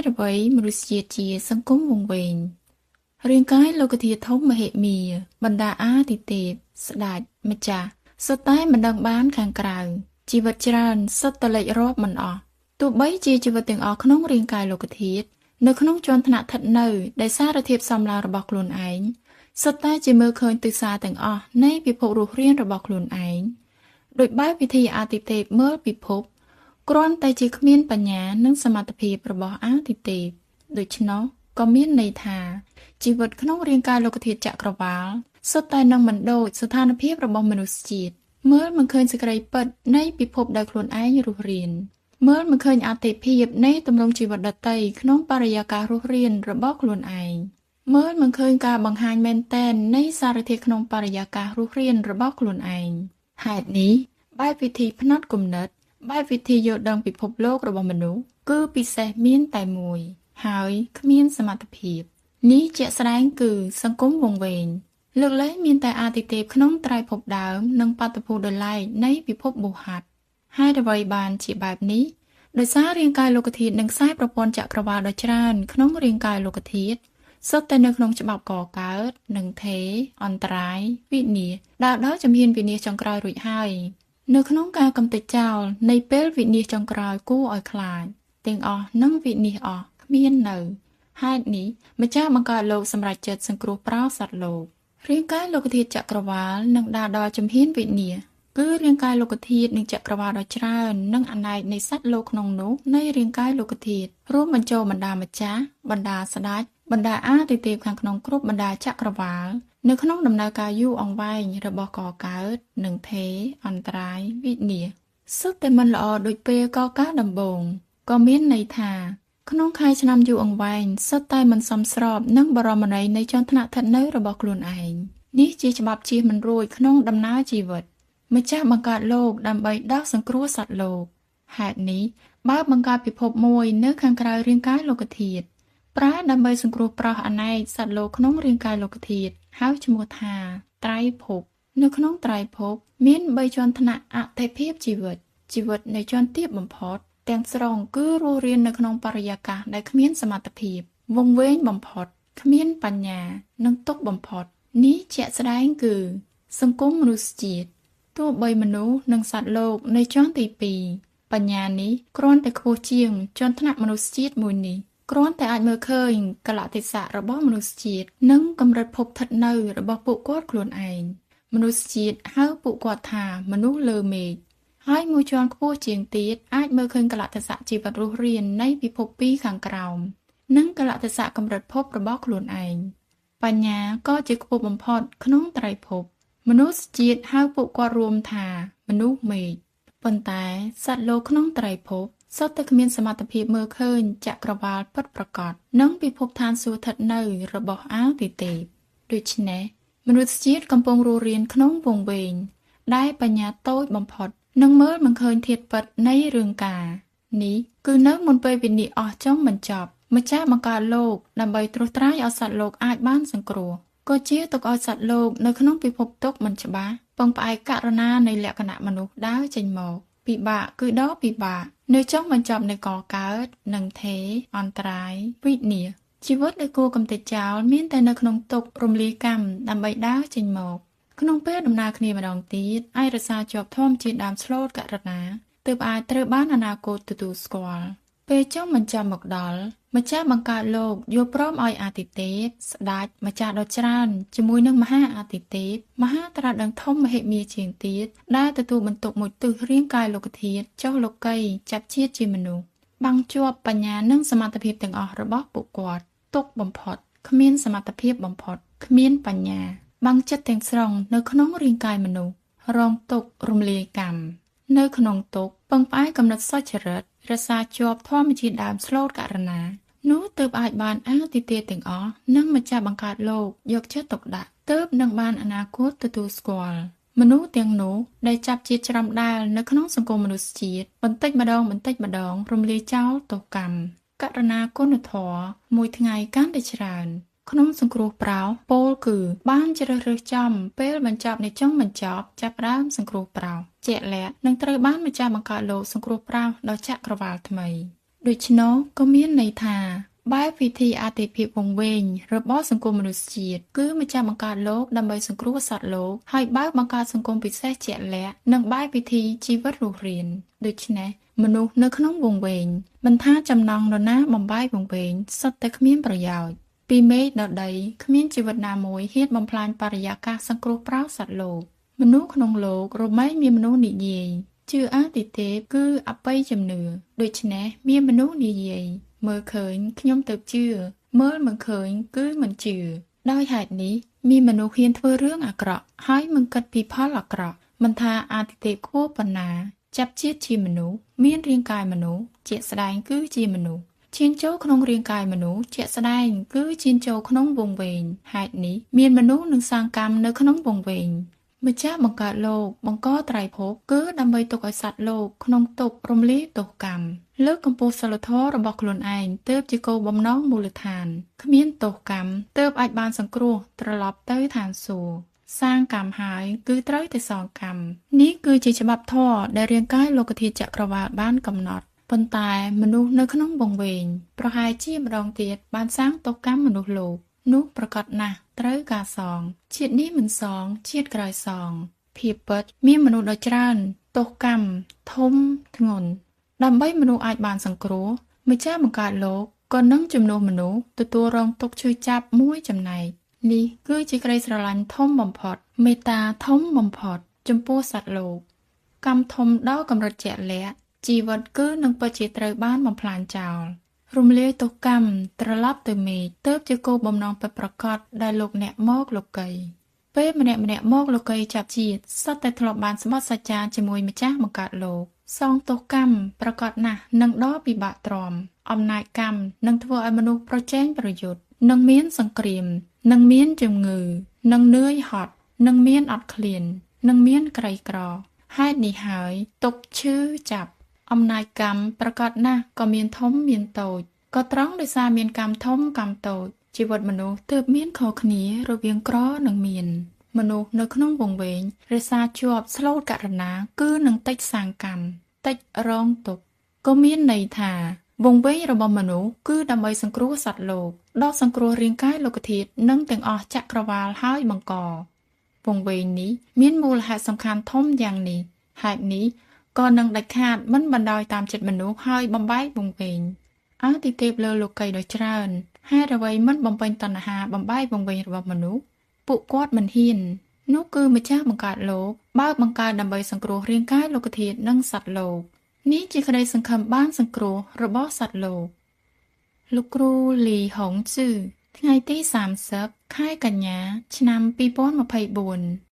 តុអ្វីមនុស្សជាតិជាសង្គមវង្វេងរាងកាយលោកធាតុធំមហិមាបណ្ដាអាទិទេពស្ដេចម្ចាស់សុទ្ធតែមិនដឹងបានខាងក្រៅជីវិតច្រើនសុទ្ធតែលេចរាប់មិនអស់ទោះបីជាជីវិតទាំងអស់ក្នុងរាងកាយលោកធាតុនៅក្នុងជាន់ថ្នាក់ស្ថិតនៅដែលសារធាតុសំឡេងរបស់ខ្លួនឯងសុទ្ធតែជាមើលឃើញទិសាទាំងអស់នៃពិភពរស់រានរបស់ខ្លួនឯងដោយបែបវិធីអាទិទេពមើលពិភពគ្រាន់តែជាគ្មានបញ្ញានិងសមត្ថភាពរបស់អាទិទេពដូច្នោះក៏មានន័យថាជីវិតក្នុងរាងកាយលោកធាតុចក្រវាលសុទ្ធតែនឹងមិនដូចស្ថានភាពរបស់មនុស្សជាតិមើលមិនឃើញសេចក្តីពិតនៃពិភពដែលខ្លួនឯងរស់រានមើលមិនឃើញអតិភាពនៃទម្រង់ជីវិតដតីក្នុងបរិយាកាសរស់រានរបស់ខ្លួនឯងមើលមិនឃើញការបង្ហាញមែនតែននៃសារធាតុក្នុងបរិយាកាសរស់រានរបស់ខ្លួនឯងហេតុនេះបែបវិធីផ្នែកគំនិតបែបវិធីយល់ដឹងពិភពលោករបស់មនុស្សគឺពិសេសមានតែមួយហើយគ្មានសមត្ថភាពនេះជាក់ស្ដែងគឺសង្គមវង្វេងលើកលែងមានតែអាទិទេពក្នុងត្រៃភពដើមនិងបាតុភូតដោយឡែកនៃពិភពបុហត្ថហើយអ្វីបានជាបែបនេះដោយសាររាងកាយលោកធាតុនិងខ្សែប្រព័ន្ធចក្រវាលដ៏ច្រើនក្នុងរាងកាយលោកធាតុសុទ្ធតែនៅក្នុងច្បាប់កកើតនិងថេរអន្តរាយវិនាសដល់ជំហានវិនាសចុងក្រោយរួចហើយនៅក្នុងការកំទេចចោលនៃពេលវិនាសចុងក្រោយគួរឲ្យខ្លាចទាំងអស់នឹងវិនាសអស់គ្មាននៅហេតុនេះម្ចាស់បង្កើតលោកសម្រាប់ចិត្តសង្គ្រោះប្រោសត្វលោករាងកាយលោកធាតុចក្រវាលនឹងដើរដល់ជំហានវិនាសគឺរាងកាយលោកធាតុនិងចក្រវាលដ៏ច្រើននិងអនេកនៃសត្វលោកក្នុងនោះនៃរាងកាយលោកធាតុរួមបញ្ចូលបណ្ដាម្ចាស់បណ្ដាស្ដេចបណ្ដាអាទិទេពខាងក្នុងគ្រប់បណ្ដាចក្រវាលនៅក្នុងដំណើរការយូរអង្វែងរបស់កកើតនិងថេរអន្តរាយវិនាសសុទ្ធតែមិនល្អដូចពេលកកើតដំបូងក៏មានន័យថាក្នុងខែឆ្នាំយូរអង្វែងសុទ្ធតែមិនសមស្របនឹងបរមន័យនៃចន្ទថ្នាក់ឋិតនៅរបស់ខ្លួនឯងនេះជាច្បាប់ជៀសមិនរួចក្នុងដំណើរជីវិតម្ចាស់បង្កើតលោកដើម្បីដោះសង្គ្រោះសត្វលោកហេតុនេះបើបង្កើតពិភពមួយនៅខាងក្រៅរាងកាយលោកធាតុប្រើដើម្បីសង្គ្រោះប្រោសអនេកសត្វលោកក្នុងរាងកាយលោកធាតុហៅឈ្មោះថាត្រៃភពនៅក្នុងត្រៃភពមាន3ជាន់ថ្នាក់អតិភិបជីវិតនៅជាន់ទាបបំផុតទាំងស្រុងគឺរស់រាននៅក្នុងបរិយាកាសដែលគ្មានសមត្ថភាពវង្វេងបំផុតគ្មានបញ្ញានិងទុក្ខបំផុតនេះជាក់ស្ដែងគឺសង្គមមនុស្សជាតិទោះបីមនុស្សនិងសត្វលោកនៅជាន់ទី2បញ្ញានេះគ្រាន់តែខ្ពស់ជាងជាន់ថ្នាក់មនុស្សជាតិមួយនេះគ្រាន់តែអាចមើលឃើញកលៈទេសៈរបស់មនុស្សជាតិនិងកម្រិតភពស្ថិតនៅរបស់ពួកគាត់ខ្លួនឯងមនុស្សជាតិហៅពួកគាត់ថាមនុស្សលើមេឃហើយមួយជាន់ខ្ពស់ជាងទៀតអាចមើលឃើញកលៈទេសៈជីវិតរស់រាននៃពិភពពីរខាងក្រោមនិងកលៈទេសៈកម្រិតភពរបស់ខ្លួនឯងបញ្ញាក៏ជាខ្ពស់បំផុតក្នុងត្រៃភពមនុស្សជាតិហៅពួកគាត់រួមថាមនុស្សមេឃប៉ុន្តែសត្វលោកក្នុងត្រៃភពសុទ្ធតែគ្មានសមត្ថភាពមើលឃើញចក្រវាលពិតប្រាកដនិងពិភពឋានសួគ៌ស្ថិតនៅរបស់អាទិទេពដូច្នេះមនុស្សជាតិកំពុងរស់រានក្នុងវង្វេងដែលបញ្ញាតូចបំផុតនឹងមើលមិនឃើញធាតុពិតនៃរឿងការនេះគឺនៅមុនពេលវិនិច្ឆ័យអស់ចុងបញ្ចប់ម្ចាស់បង្កើតលោកដើម្បីត្រួសត្រាយឲ្យសត្វលោកអាចបានសង្គ្រោះក៏ជាទុកឲ្យសត្វលោកនៅក្នុងពិភពទុក្ខមិនច្បាស់ពឹងផ្អែកករណានៃលក្ខណៈមនុស្សដើរចេញមកពិបាកគឺដ៏ពិបាកនៅចុងបញ្ចប់នៃកកើតនិងថេរអន្តរាយវិនាសជីវិតដែលគួរកំទេចចោលមានតែនៅក្នុងទុក្ខរំលាយកម្មដើម្បីដើរចេញមកក្នុងពេលដំណើរគ្នាម្ដងទៀតអាចរក្សាជាប់ធម្មជាតិដើមស្លូតករណាទើបអាចត្រូវបានអនាគតទទួលស្គាល់ពេលចុងបញ្ចប់មកដល់ម្ចាស់បង្កើតលោកយល់ព្រមឲ្យអាទិទេពស្ដេចម្ចាស់ដ៏ច្រើនជាមួយនឹងមហាអាទិទេពមហាត្រាស់ដឹងធំមហិមាជាងទៀតដែលទទួលបន្ទុកមួយទិសរាងកាយលោកធាតុចុះលោកីចាប់ជាតិជាមនុស្សបាំងជាប់បញ្ញានិងសមត្ថភាពទាំងអស់របស់ពួកគាត់ទុកបំផុតគ្មានសមត្ថភាពបំផុតគ្មានបញ្ញាបាំងចិត្តទាំងស្រុងនៅក្នុងរាងកាយមនុស្សរងទុក្ខរំលាយកម្មនៅក្នុងទុក្ខពឹងផ្អែកកំណត់សុចរិតរសាជាប់ធម្មជាតិដើមស្លូតករណានោះទើបអាចបានអាទិទេពទាំងអស់និងម្ចាស់បង្កើតលោកយកចិត្តទុកដាក់ទើបនឹងបានអនាគតទទួលស្គាល់មនុស្សទាំងនោះដែលចាប់ជាតិច្រាំដាលនៅក្នុងសង្គមមនុស្សជាតិបន្តិចម្ដងរំលាយចោលទោសកម្មករណាគុណធម៌មួយថ្ងៃកាន់តែច្រើនក្នុងសង្គ្រោះប្រោសពោលគឺបានជ្រើសរើសចំពេលបញ្ចប់នៃចុងបញ្ចប់ចាប់ផ្ដើមសង្គ្រោះប្រោសជាក់លាក់នឹងត្រូវបានម្ចាស់បង្កើតលោកសង្គ្រោះប្រោសដល់ចក្រវាលថ្មី ដូច្នោះក៏មានន័យថាបែបវិធីអតិភិបវង្វេងរបស់សង្គមមនុស្សជាតិគឺម្ចាស់បង្កើតលោកដើម្បីសង្គ្រោះសត្វលោកហើយបើបង្កើតសង្គមពិសេសជាក់លាក់និងបែបវិធីជីវិតរស់រានដូច្នេះមនុស្សនៅក្នុងវង្វេងមិនថាចំណង់នរណាបំបែកវង្វេងសុទ្ធតែគ្មានប្រយោជន៍ពីមេឃដល់ដីគ្មានជីវិតណាមួយហ៊ានបំផ្លាញបរិយាកាសសង្គ្រោះប្រោសសត្វលោកមនុស្សក្នុងលោករមែងមានមនុស្សនិយាយជឿអាទិទេពគឺអបិយជំនឿដូច្នេះមានមនុស្សនិយាយមើលឃើញខ្ញុំទៅជឿមើលមិនឃើញគឺមិនជឿដោយហេតុនេះមានមនុស្សហ៊ានធ្វើរឿងអាក្រក់ហើយមិនគិតពីផលអាក្រក់មិនថាអាទិទេពខ្ពស់ប៉ុណ្ណាចាប់ជាតិជាមនុស្សមានរាងកាយមនុស្សជាក់ស្ដែងគឺជាមនុស្សឈានចូលក្នុងរាងកាយមនុស្សជាក់ស្ដែងគឺឈានចូលក្នុងវង្វេងហេតុនេះមានមនុស្សនឹងសាងកម្មនៅក្នុងវង្វេងម្ចាស់បង្កើតលោកបង្កត្រៃភពគឺដើម្បីទុកឲ្យសត្វលោកក្នុងទុក្ខរំលាយទោសកម្មលើកកម្ពស់សិលធម៌របស់ខ្លួនឯងទើបជាគោលបំណងមូលដ្ឋានគ្មានទោសកម្មទើបអាចបានសង្គ្រោះត្រឡប់ទៅឋានសួគ៌សាងកម្មហើយគឺត្រូវតែសងកម្មនេះគឺជាច្បាប់ធម៌ដែលរាងកាយលោកធាតុចក្រវាឡបានកំណត់ប៉ុន្តែមនុស្សនៅក្នុងវង្វេងប្រហែលជាម្ដងទៀតបានសាងទោសកម្មមនុស្សលោកនោះប្រកាសណាស់ត្រូវការសងជាតិនេះមិនសងជាតិក្រោយសងភាពពិតមានមនុស្សដ៏ច្រើនទោសកម្មធំធ្ងន់ដើម្បីមនុស្សអាចបានសង្គ្រោះម្ចាស់បង្កើតលោកក៏នឹងជំនួសមនុស្សទទួលរងទុក្ខឈឺចាប់មួយចំណែកនេះគឺជាក្តីស្រឡាញ់ធំបំផុតមេត្តាធំបំផុតចំពោះសត្វលោកកម្មធំដល់កម្រិតជាក់លាក់ជីវិតគឺនឹងពិតជាត្រូវបានបំផ្លាញចោលរំលាយទោសកម្មត្រឡប់ទៅមេឃទើបជាគោលបំណងពិតប្រាកដដែលលោកអ្នកមកលោកីពេលម្នាក់មកលោកីចាប់ជាតិសុទ្ធតែធ្លាប់បានស្បត់សច្ចាជាមួយម្ចាស់បង្កើតលោកសងទោសកម្មប្រកបណាស់នឹងដល់ពិបាកទ្រាំអំណាចកម្មនឹងធ្វើឲ្យមនុស្សប្រជែងប្រយុទ្ធនឹងមានសង្គ្រាមនឹងមានជំងឺនឹងនឿយហត់នឹងមានអត់ឃ្លាននឹងមានក្រីក្រហេតុនេះហើយទុក្ខឈឺចាប់អំណាចកម្មប្រកបណាស់ក៏មានធំមានតូចក៏ត្រង់ដោយសារមានកម្មធំកម្មតូចជីវិតមនុស្សទើបមានខុសគ្នារវាងក្រនិងមានមនុស្សនៅក្នុងវង្វេងរសាជាប់ស្លូតករណាគឺនឹងតិចសាងកម្មតិចរងទុក្ខក៏មានន័យថាវង្វេងរបស់មនុស្សគឺដើម្បីសង្គ្រោះសត្វលោកដល់សង្គ្រោះរាងកាយលោកធាតុនិងទាំងអស់ចក្រវាឡហើយបង្កវង្វេងនេះមានមូលហេតុសំខាន់ធំយ៉ាងនេះហេតុនេះក៏នឹងដាច់ខាតមិនបណ្ដោយតាមចិត្តមនុស្សហើយបំបែកវង្វេងអាទិទេពលើលោកីដ៏ច្រើនហេតុអ្វីមិនបំពេញតណ្ហាបំបែកវង្វេងរបស់មនុស្សពួកគាត់មិនហ៊ាននោះគឺម្ចាស់បង្កើតលោកបើបង្កើតដើម្បីសង្គ្រោះរាងកាយលោកធាតុនិងសត្វលោកនេះជាក្តីសង្ឃឹមបានសង្គ្រោះរបស់សត្វលោកគ្រូលីហុងជឺថ្ងៃទី30ខែកញ្ញាឆ្នាំ2024